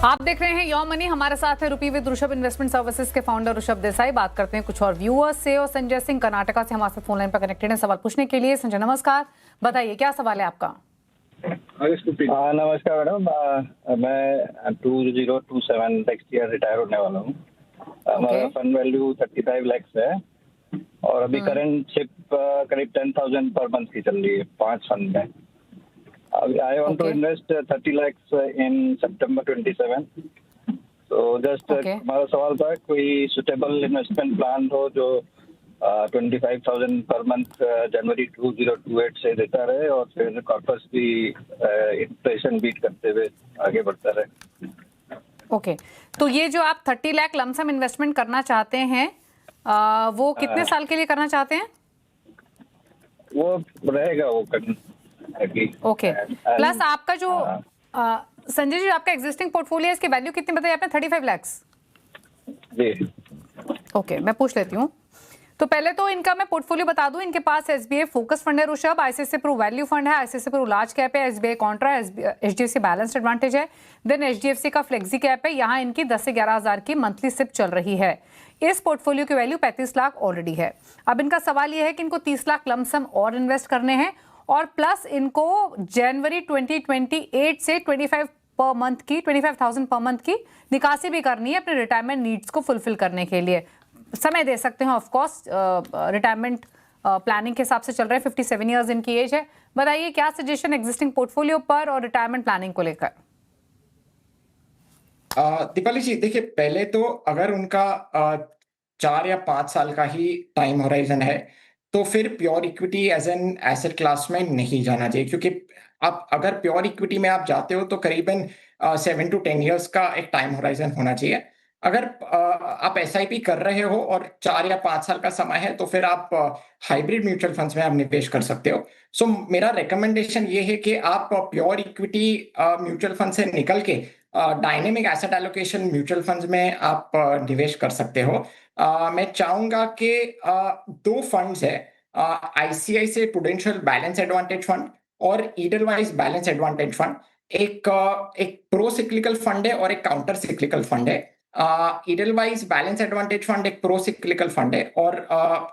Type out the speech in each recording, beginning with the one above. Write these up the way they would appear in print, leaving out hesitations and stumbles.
आप देख रहे हैं योर मनी। हमारे साथ है रुपी विद ऋषभ इन्वेस्टमेंट सर्विसेज के फाउंडर ऋषभ देसाई। बात करते हैं कुछ और व्यूअर्स से। और संजय सिंह कर्नाटका से हमारे साथ फोन लाइन पर कनेक्टेड है सवाल पूछने के लिए। संजय नमस्कार, बताइए क्या सवाल है आपका। नमस्कार मैडम, मैं 2027 नेक्स्ट ईयर रिटायर होने वाला हूँ। हमारा फंड वैल्यू 35 लाख है और अभी करंट शिप करीब 10,000 पर मंथ की चल रही है 5 फंड में। I want to invest 30 lakhs in September 27. So just हमारा सवाल था कोई सुटेबल इन्वेस्टमेंट प्लान हो जो 25,000 पर मंथ जनवरी 2028 से देता रहे और फिर कॉर्पस भी इन्फ्लेशन बीट करते हुए आगे बढ़ता रहे। ओके, तो ये जो आप 30 लाख लमसम इन्वेस्टमेंट करना चाहते हैं वो कितने साल के लिए करना चाहते हैं? वो रहेगा वो ओके प्लस आपका जो संजय जी आपका एग्जिस्टिंग पोर्टफोलियो है इसकी वैल्यू कितनी बताई आपने? 35 लाख जी। ओके मैं पूछ लेती हूँ। तो पहले तो इनका मैं पोर्टफोलियो बता दूं। इनके पास एसबीआई फोकस फंड है Rishabh, ICICI Pru value fund है, आईसीआईसीआई प्रू लार्ज कैप है, SBI contra, HDFC balanced advantage है, देन एचडीएफसी का फ्लेक्सी कैप है। यहाँ इनकी 10 से 11 हजार की मंथली सिप चल रही है। इस पोर्टफोलियो की वैल्यू 35 लाख ऑलरेडी है। अब इनका सवाल यह है कि इनको 30 लाख लमसम और इन्वेस्ट करने हैं और प्लस इनको जनवरी 2028 से 25,000 पर मंथ की निकासी भी करनी है अपने रिटायरमेंट नीड्स को फुलफिल करने के लिए। समय दे सकते हैं ऑफ कोर्स, रिटायरमेंट प्लानिंग के हिसाब से चल रहे हैं। 57 इयर्स इनकी एज है। बताइए क्या सजेशन एग्जिस्टिंग पोर्टफोलियो पर और रिटायरमेंट प्लानिंग को लेकर। दीपाली जी देखिए, पहले तो अगर उनका 4 या 5 साल का ही टाइम होराइजन है तो फिर pure equity as an asset class में नहीं जाना चाहिए, क्योंकि आप अगर प्योर इक्विटी में आप जाते हो तो करीबन 7 to 10 इयर्स का एक टाइम होराइजन होना चाहिए। अगर आप एसआईपी कर रहे हो और 4 या 5 साल का समय है तो फिर आप हाइब्रिड म्यूचुअल फंड्स में आप निवेश कर सकते हो। सो मेरा रिकमेंडेशन ये है कि आप प्योर इक्विटी म्यूचुअल फंड से निकल के dynamic asset allocation mutual funds में आप निवेश कर सकते हो। मैं चाहूंगा कि 2 फंड्स है, ICICI prudential balance advantage fund और ईडलवाइज बैलेंस एडवांटेज फंड। एक प्रो सिक्लिकल फंड है और एक काउंटर सिक्लिकल फंड है। ईडलवाइज बैलेंस एडवांटेज फंड एक प्रो सिक्लिकल फंड है और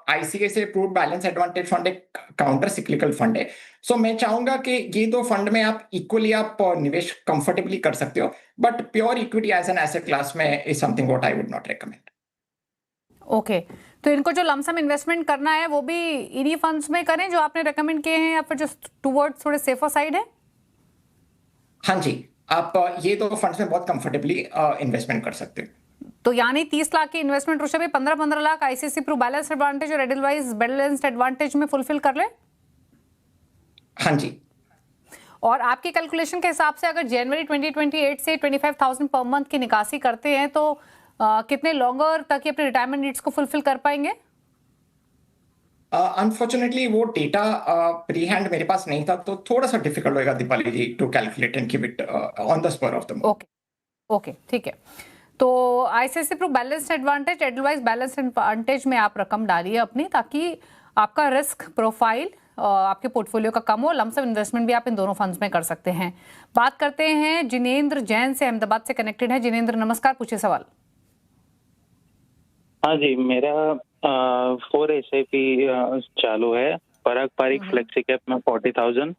ICICI prove balance advantage fund एक काउंटर सिक्लिकल फंड है। सो मैं चाहूंगा कि ये 2 फंड में आप इक्वली आप निवेश कंफर्टेबली कर सकते हो, but pure equity as an asset class में is something what I would not recommend. Okay, तो इनको जो लमसम इन्वेस्टमेंट करना है वो भी इन्हीं फंड्स में करें जो आपने रेकमेंड किए हैं या फिर जो टुवर्ड्स थोड़े सेफर साइड है? हाँ जी, आप ये 2 फंड्स में बहुत कंफर्टेबली इन्वेस्टमेंट कर सकते हो। तो यानी 30 लाख की investment Rishabh 15 lakh ICICI Pru balance advantage और एडलवाइज बैलेंस्ड एडवांटेज में फुलफिल कर ले। हाँ जी, और आपकी कैलकुलेशन के हिसाब से अगर जनवरी 2028 से 25,000 पर मंथ की निकासी करते हैं तो कितने लॉन्गर तक ये अपने रिटायरमेंट नीड्स को फुलफिल कर पाएंगे? अनफॉर्चुनेटली वो डेटा प्री हैंड मेरे पास नहीं था, तो थोड़ा सा डिफिकल्ट होगा Deepali ji to calculate and keep it on the spot of the move. Okay ठीक है। तो ICICI Pru balanced advantage Edelweiss balanced advantage में आप रकम डालिए अपनी, ताकि आपका रिस्क प्रोफाइल आपके पोर्टफोलियो का कम हो। लमसम इन्वेस्टमेंट भी आप इन दोनों फंड्स में कर सकते हैं। बात करते हैं जिनेंद्र जैन से, अहमदाबाद से कनेक्टेड है। जिनेंद्र नमस्कार, पूछिए सवाल। हाँ जी, मेरा 4 SIP चालू है। पराग पारिक फ्लेक्सी कैप में 40,000,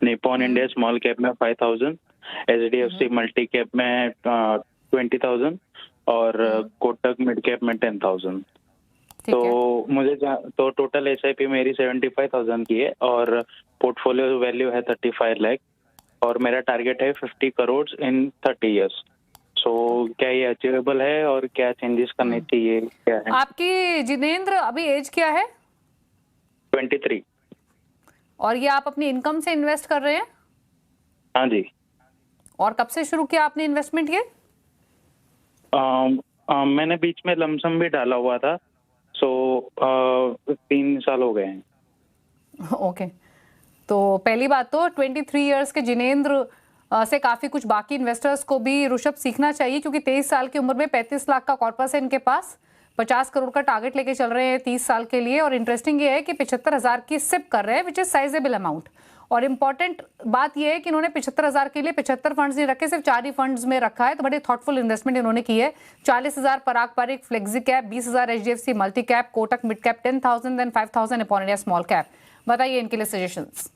निपॉन इंडिया स्मॉल कैप में 5,000, एचडीएफसी मल्टी कैप में 20,000 और कोटक मिड कैप में 10,000। तो मुझे तो टोटल SIP मेरी 75,000 की है और पोर्टफोलियो वैल्यू है 35 लाख और मेरा टारगेट है 50 करोड़ इन 30 इयर्स। सो क्या ये अचीवेबल है और क्या चेंजेस करने चाहिए, क्या है? आपकी जिनेंद्र अभी एज क्या है? 23। और ये आप अपनी इनकम से इन्वेस्ट कर रहे हैं? हाँ जी। और कब से शुरू किया आपने इन्वेस्टमेंट ये? मैंने बीच में लमसम भी डाला हुआ था, सो 3 साल हो गए हैं। ओके, तो पहली बात तो 23 इयर्स के जिनेंद्र से काफी कुछ बाकी इन्वेस्टर्स को भी ऋषभ सीखना चाहिए, क्योंकि 23 साल की उम्र में 35 लाख का कॉर्पस है इनके पास, 50 करोड़ का टारगेट लेके चल रहे हैं 30 साल के लिए। और इंटरेस्टिंग ये है कि 75,000 की सिप कर रहे हैं, विच इज साइजेबल अमाउंट। और इंपॉर्टेंट बात यह है कि इन्होंने 75,000 के लिए 75 फंड्स नहीं रखे, सिर्फ 4 ही फंड्स में रखा है। तो बड़ी थॉटफुल इन्वेस्टमेंट इन्होंने की है। 40,000 Parag Parikh flexi cap, 20,000 HDFC multi cap, Kotak mid cap 10,000, then 5,000 Nippon India small cap. बताइए इनके लिए सजेशंस।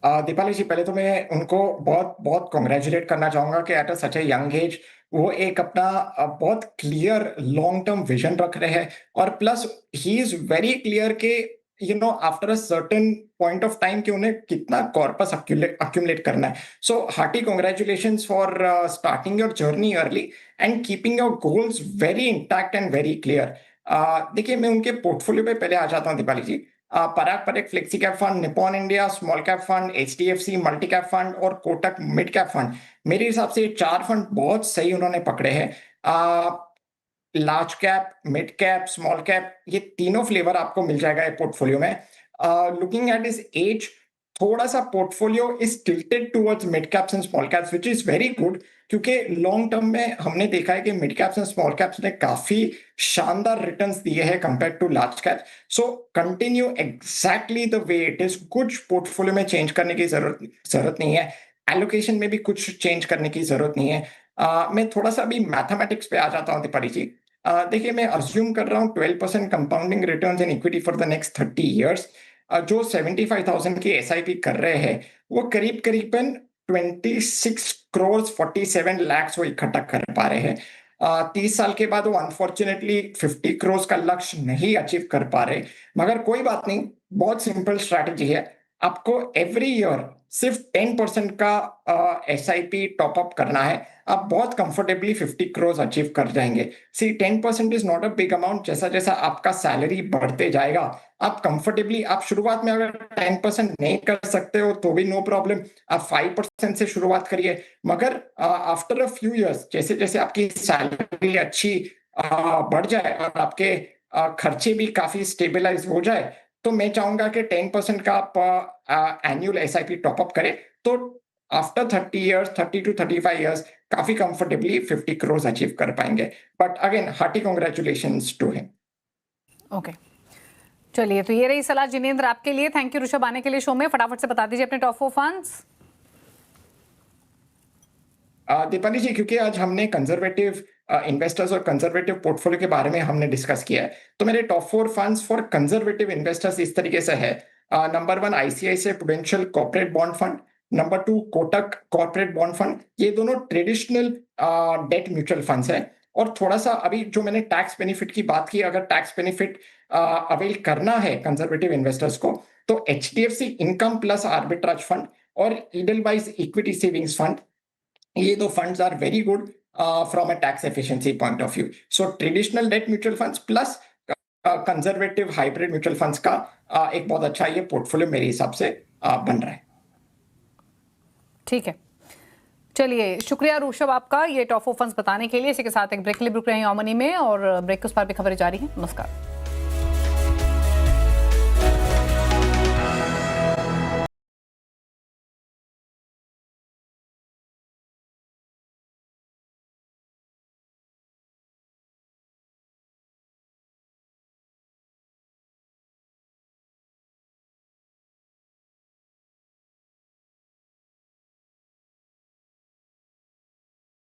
दीपाली जी, पहले तो मैं उनको बहुत बहुत कॉन्ग्रेचुलेट करना चाहूंगा कि at such a young age वो एक अपना बहुत क्लियर लॉन्ग टर्म विजन रख रहे हैं, और plus he is very clear के after a certain point of time कि उन्हें कितना कॉर्पस अक्यूमुलेट करना है। So hearty congratulations for starting your journey early and keeping your goals very intact and very clear. देखिए, मैं उनके पोर्टफोलियो पे पहले आ जाता हूँ Deepali ji. Parag Parikh flexi cap fund, Nippon India small cap fund, HDFC multi cap fund और कोटक मिड कैप फंड, मेरे हिसाब से ये 4 फंड बहुत सही उन्होंने पकड़े हैं। Large cap, mid cap, small cap, ये तीनों फ्लेवर आपको मिल जाएगा ये पोर्टफोलियो में। लुकिंग एट हिज एज, थोड़ा सा portfolio is tilted towards mid caps and small caps, which is very good, क्योंकि लॉन्ग टर्म में हमने देखा है कि mid caps and small caps ने काफी शानदार रिटर्न्स दिए हैं compare to large caps. So continue exactly the way it is. कुछ पोर्टफोलियो में चेंज करने की जरूरत नहीं है, एलोकेशन में भी कुछ चेंज करने की जरूरत नहीं है। मैं थोड़ा सा अभी मैथमेटिक्स पे आ जाता हूँ दीपाली जी। देखिए, मैं अज्यूम कर रहा हूँ 12% compounding returns in equity for the next 30 years. जो 75,000 की SIP कर रहे हैं वो करीब करीबन 26 करोड़ 47 लाख वो इकट्ठा कर पा रहे हैं। 30 साल के बाद वो अनफॉर्चुनेटली 50 करोड़ का लक्ष्य नहीं अचीव कर पा रहे, मगर कोई बात नहीं, बहुत सिंपल स्ट्रैटेजी है। आपको एवरी ईयर सिर्फ 10% का SIP टॉपअप करना है, आप बहुत कंफर्टेबली 50 करोड़ अचीव कर जाएंगे। सी 10% is not a big amount. जैसा जैसा आपका सैलरी बढ़ते जाएगा आप कंफर्टेबली, आप शुरुआत में अगर 10% नहीं कर सकते हो तो भी नो प्रॉब्लम, आप 5% से शुरुआत करिए। मगर आफ्टर अ फ्यू इयर्स, जैसे जैसे आपकी सैलरी अच्छी बढ़ जाए और आपके खर्चे भी काफी स्टेबलाइज हो जाए, तो मैं चाहूंगा कि 10% का आप एनुअल SIP टॉपअप करें, तो आफ्टर 30 इयर्स, 30 to 35 इयर्स काफी कंफर्टेबली 50 करोड़ अचीव कर पाएंगे। But again, hearty congratulations to him. Okay, चलिए, तो ये रही सलाह जिनेंद्र आपके लिए। थैंक यू ऋषभ आने के लिए शो में। फटाफट से बता दीजिए अपने टॉप 4 फंड्स। दीपाली जी, क्योंकि आज हमने कंजर्वेटिव इन्वेस्टर्स और कंजर्वेटिव पोर्टफोलियो के बारे में हमने डिस्कस किया है, तो मेरे top 4 funds for conservative investors इस तरीके से है। Number 1 ICICI Prudential corporate bond fund, number 2 Kotak corporate bond fund. ये दोनों ट्रेडिशनल डेट म्यूचुअल फंड्स है। और थोड़ा सा अभी जो मैंने टैक्स बेनिफिट की बात की, अगर टैक्स बेनिफिट अवेल करना है कंजर्वेटिव इन्वेस्टर्स को, तो HDFC income plus arbitrage fund और ईडलवाइज इक्विटी सेविंग्स फंड, ये दो funds are very good from a tax efficiency point of view. So traditional debt mutual funds plus conservative hybrid mutual funds का एक बहुत अच्छा ये पोर्टफोलियो मेरे हिसाब से बन रहा है। ठीक है, चलिए, शुक्रिया ऋषभ आपका ये टॉप 4 फंड्स बताने के लिए। इसी के साथ एक ब्रेक के लिए रुक रहे हैं ऑमनी में, और ब्रेक के उस पार भी खबरें जारी हैं। नमस्कार।